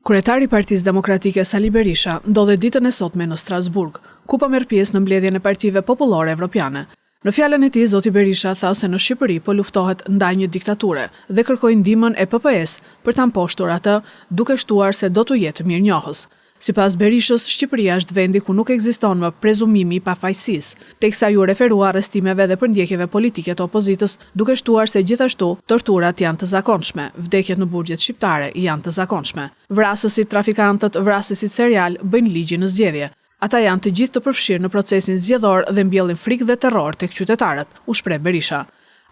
Kryetari i Partisë Demokratike Sali Berisha ndodhet ditën e sotme në Strasburg, ku po merr pjesë në mbledhjen e partive popullore evropiane. Në fjalën e tij, zoti Berisha tha se në Shqipëri po luftohet ndaj një diktature dhe kërkoi ndihmën e PPS për ta mposhtur atë, duke shtuar se do të jetë mirënjohës. Sipas Berishës, Shqipëria është vendi ku nuk ekziston më prezumimi i pafajësisë, teksa ju referua arrestimeve dhe përndjekjeve politike të opozitës, duke shtuar se gjithashtu torturat janë të zakonshme, vdekjet në burgjet shqiptare janë të zakonshme. Vrasësit, trafikantët, vrasësit serial bëjnë ligjin në zgjedhje. Ata janë të gjithë të përfshirë në procesin zgjedhor dhe mbjellin frikë dhe terror tek qytetarët, u shpreh Berisha.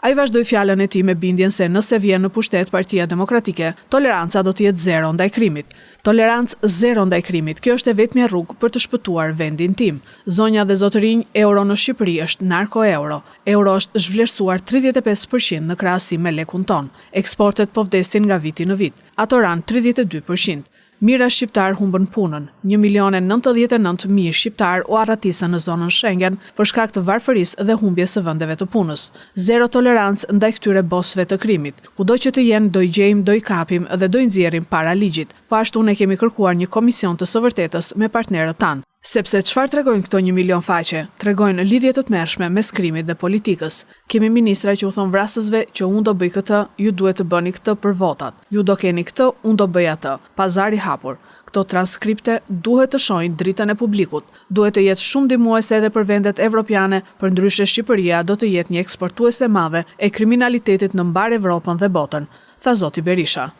Ai vazhdoi fjalën e tij me bindjen se nëse vjen në pushtet Partia Demokratike, toleranca do të jetë zero ndaj krimit. Tolerancë zero ndaj krimit. Kjo është e vetmja rrugë për të shpëtuar vendin tim. Zonja dhe zotërinj, euro në Shqipëri është narko-euro. Euro është zhvlerësuar 35% në krahasim me lekun ton. Eksportet po vdesin nga viti në vit. Ato ran 32%. Mira shqiptar humbën punën. 1.099.000 shqiptar u arratisën në zonën Schengen për shkak të varfërisë dhe humbjes së vendeve të punës. Zero tolerancë ndaj këtyre bosëve të krimit. Kudo që të jenë, do i gjejmë, do i kapim dhe do i nxjerrim para ligjit. Po ashtu ne kemi kërkuar një komision të së vërtetës me partnerët tanë. Sepse çfarë tregojnë këto 1 milion faqe? Tregojnë lidhje të tmerrshme mes krimit dhe politikës. Kemi ministra që u thon vrasësve që unë do bëj këtë, ju duhet të bëni këtë për votat. Ju do keni këtë, unë do bëj atë. Pazari hapur. Këto transkripte duhet të shohin dritën e publikut. Duhet të jetë shumë ndihmuese edhe për vendet evropiane, përndryshe Shqipëria do të jetë një eksportuese e madhe e kriminalitetit në mbar Evropën dhe botën, tha zoti Berisha.